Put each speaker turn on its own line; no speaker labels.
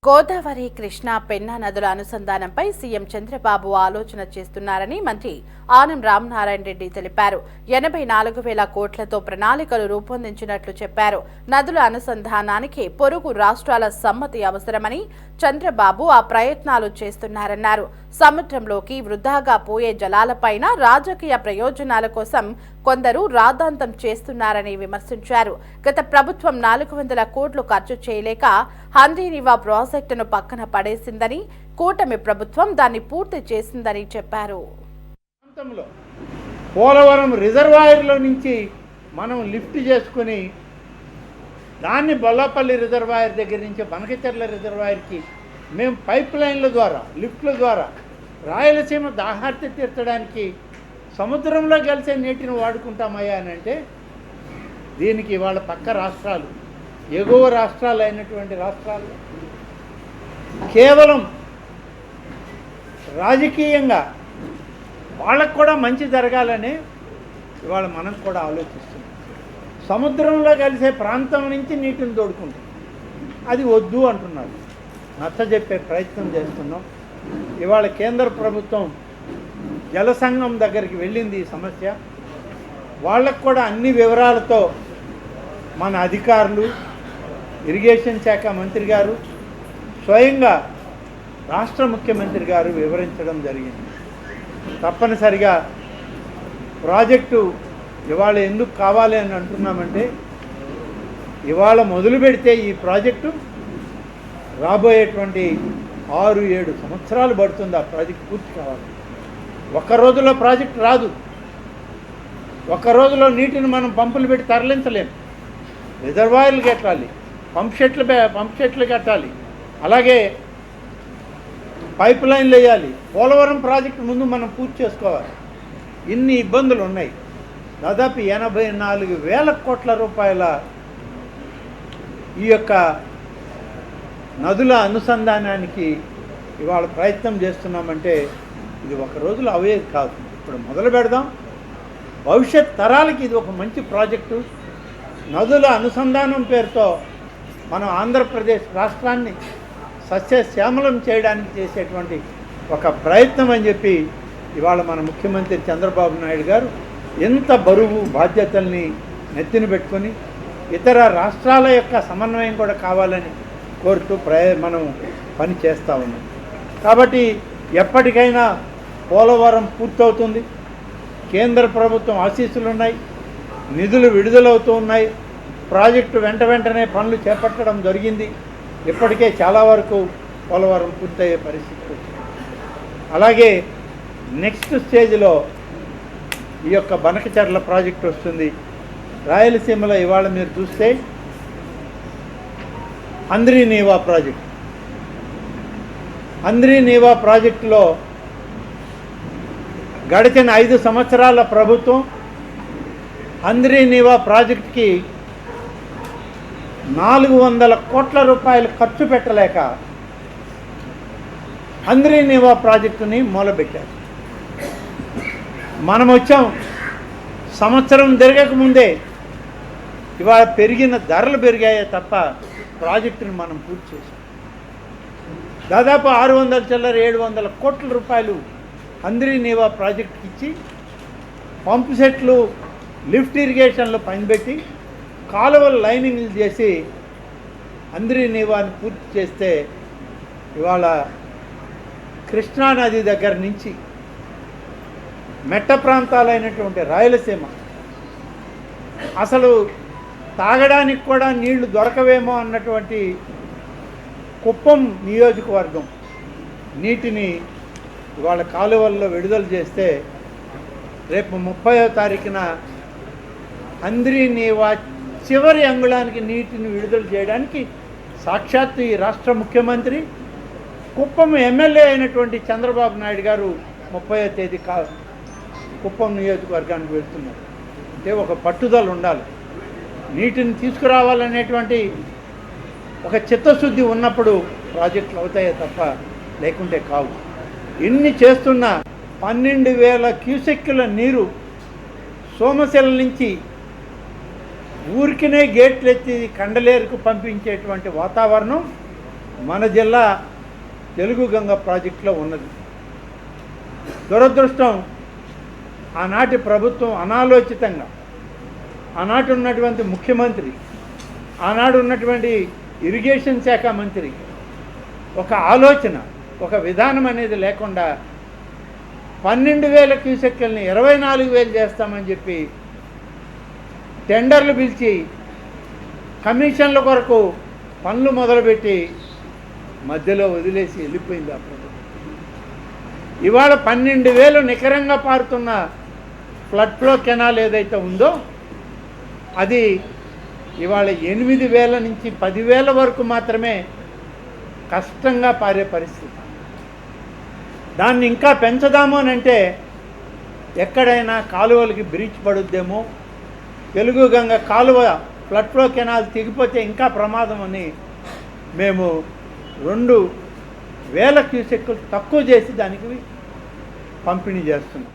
గోదావరి, కృష్ణా, పెన్నా నదుల అనుసంధానంపై సీఎం చంద్రబాబు ఆలోచన చేస్తున్నారని మంత్రి ఆనం రామనారాయణ రెడ్డి తెలిపారు. 84,000 కోట్లతో ప్రణాళికలు రూపొందించినట్లు చెప్పారు. నదుల అనుసంధానానికి పొరుగు రాష్ట్రాల సమ్మతి అవసరమని చంద్రబాబు ఆ ప్రయత్నాలు చేస్తున్నారన్నారు. సముద్రంలోకి వృధాగా పోయే జలాలపైన రాజకీయ ప్రయోజనాల కోసం కొందరు రాద్ధాంతం చేస్తున్నారని విమర్శించారు. గత ప్రభుత్వం 400 కోట్లు ఖర్చు చేయలేక హంద్రీనివా ప్రాజెక్టును పక్కన పడేసిందని, కూటమి ప్రభుత్వం దాన్ని పూర్తి చేసిందని చెప్పారు.
పోలవరం రిజర్వాయర్లో నుంచి మనం లిఫ్ట్ చేసుకుని దాన్ని బొల్లపల్లి రిజర్వాయర్ దగ్గర నుంచి బనకచెర్ల రిజర్వాయర్కి మేము పైప్ లైన్ల ద్వారా, లిఫ్ట్ల ద్వారా రాయలసీమ దాహార్తి తీర్చడానికి సముద్రంలో కలిసే నీటిని వాడుకుంటామయ్యా అని అంటే, దీనికి వాళ్ళ పక్క రాష్ట్రాలు, ఎగువ రాష్ట్రాలు అయినటువంటి రాష్ట్రాలు కేవలం రాజకీయంగా వాళ్ళకు కూడా మంచి జరగాలని ఇవాళ మనం కూడా ఆలోచిస్తున్నాం. సముద్రంలో కలిసే ప్రాంతం నుంచి నీటిని తోడుకుంటాం, అది వద్దు అంటున్నారు. నచ్చజెప్పే ప్రయత్నం చేస్తున్నాం. ఇవాళ కేంద్ర ప్రభుత్వం జలసంఘం దగ్గరికి వెళ్ళింది. ఈ సమస్య వాళ్ళకు కూడా అన్ని వివరాలతో మన అధికారులు, ఇరిగేషన్ శాఖ మంత్రి గారు, స్వయంగా రాష్ట్ర ముఖ్యమంత్రి గారు వివరించడం జరిగింది. తప్పనిసరిగా ప్రాజెక్టు ఇవాళ ఎందుకు కావాలి అని అంటున్నామంటే, ఇవాళ మొదలు పెడితే ఈ ప్రాజెక్టు రాబోయేటువంటి 6-7 సంవత్సరాలు పడుతుంది ఆ ప్రాజెక్టు పూర్తి కావాలి. ఒక్క రోజులో ప్రాజెక్టు రాదు. ఒక్క రోజులో నీటిని మనం పంపులు పెట్టి తరలించలేము. రిజర్వాయర్లు కట్టాలి, పంప్ సెట్లు కట్టాలి, అలాగే పైప్ లైన్లు వేయాలి. పోలవరం ప్రాజెక్టు ముందు మనం పూర్తి చేసుకోవాలి. ఇన్ని ఇబ్బందులు ఉన్నాయి. దాదాపు 84,000 కోట్ల రూపాయల ఈ యొక్క నదుల అనుసంధానానికి ఇవాళ ప్రయత్నం చేస్తున్నామంటే ఇది ఒక రోజులో అవేది కాదు. ఇప్పుడు మొదలు పెడదాం. భవిష్యత్ తరాలకి ఇది ఒక మంచి ప్రాజెక్టు. నదుల అనుసంధానం పేరుతో మనం ఆంధ్రప్రదేశ్ రాష్ట్రాన్ని సస్యశ్యామలం చేయడానికి చేసేటువంటి ఒక ప్రయత్నం అని చెప్పి ఇవాళ మన ముఖ్యమంత్రి చంద్రబాబు నాయుడు గారు ఎంత బరువు బాధ్యతల్ని నెత్తిన పెట్టుకొని ఇతర రాష్ట్రాల యొక్క సమన్వయం కూడా కావాలని కోరుతూ మనం పని చేస్తూ ఉన్నాం. కాబట్టి ఎప్పటికైనా పోలవరం పూర్తవుతుంది. కేంద్ర ప్రభుత్వం ఆశీస్సులు ఉన్నాయి, నిధులు విడుదలవుతూ ఉన్నాయి. ప్రాజెక్టు వెంటనే పనులు చేపట్టడం జరిగింది. ఇప్పటికే చాలా వరకు పోలవరం పూర్తయ్యే పరిస్థితి వచ్చింది. అలాగే నెక్స్ట్ స్టేజ్లో ఈ యొక్క బనకచెర్ల ప్రాజెక్టు వస్తుంది. రాయలసీమలో ఇవాళ మీరు చూస్తే హంద్రీనివా ప్రాజెక్టులో గడిచిన 5 సంవత్సరాల ప్రభుత్వం హంద్రీనివా ప్రాజెక్టుకి 400 కోట్ల రూపాయలు ఖర్చు పెట్టలేక హంద్రీనివా ప్రాజెక్టుని మొదలుపెట్టారు. మనం వచ్చాం, సంవత్సరం తిరగకముందే ఇవాళ పెరిగిన ధరలు పెరిగాయే తప్ప ప్రాజెక్టుని మనం పూర్తి చేసాం. దాదాపు 700 కోట్ల రూపాయలు హంద్రీనివా ప్రాజెక్టుకి ఇచ్చి పంపు సెట్లు, లిఫ్ట్ ఇరిగేషన్లు పనిపెట్టి కాలువలు లైనింగ్లు చేసి హంద్రీనివాని పూర్తి చేస్తే ఇవాళ కృష్ణానది దగ్గర నుంచి మెట్ట ప్రాంతాలైనటువంటి రాయలసీమ అసలు తాగడానికి కూడా నీళ్లు దొరకవేమో అన్నటువంటి కుప్పం నియోజకవర్గం నీటిని ఇవాళ కాలువల్లో విడుదల చేస్తే రేపు 30వ తారీఖున హంద్రీనివా చివరి అంగుళానికి నీటిని విడుదల చేయడానికి సాక్షాత్తు ఈ రాష్ట్ర ముఖ్యమంత్రి, కుప్పం ఎమ్మెల్యే అయినటువంటి చంద్రబాబు నాయుడు గారు 30వ తేదీ కుప్పం నియోజకవర్గానికి వెళ్తున్నారు. అంటే ఒక పట్టుదల ఉండాలి. నీటిని తీసుకురావాలనేటువంటి ఒక చిత్తశుద్ధి ఉన్నప్పుడు ప్రాజెక్టులు అవుతాయే తప్ప లేకుంటే కావు. ఇన్ని చేస్తున్న 12,000 క్యూసెక్కుల నీరు సోమశిల నుంచి ఊరికినే గేట్లు ఎత్తి కండలేరుకు పంపించేటువంటి వాతావరణం మన జిల్లా తెలుగు గంగ ప్రాజెక్టులో ఉన్నది. దురదృష్టం, ఆనాటి ప్రభుత్వం అనాలోచితంగా, ఆనాటి ఉన్నటువంటి ముఖ్యమంత్రి, ఆనాడు ఉన్నటువంటి ఇరిగేషన్ శాఖ మంత్రి ఒక ఆలోచన, ఒక విధానం అనేది లేకుండా 12,000 క్యూసెక్కుల్ని 24,000 చేస్తామని చెప్పి టెండర్లు పిలిచి కమిషన్ల కొరకు పనులు మొదలుపెట్టి మధ్యలో వదిలేసి వెళ్ళిపోయింది ఆ ప్రభుత్వం. ఇవాళ 12,000 నికరంగా పారుతున్న ఫ్లడ్ ఫ్లో కెనాల్ ఏదైతే ఉందో అది ఇవాళ 8,000 నుంచి 10,000 వరకు మాత్రమే కష్టంగా పారే పరిస్థితి. దాన్ని ఇంకా పెంచదాము అని అంటే ఎక్కడైనా కాలువలకి బ్రీచ్ పడుద్దేమో, తెలుగు గంగ కాలువ ఫ్లడ్ ఫ్లో కెనాల్ తెగిపోతే ఇంకా ప్రమాదం అని మేము 2,000 క్యూసెక్కులు తక్కువ చేసి దానికి పంపిణీ చేస్తున్నాం.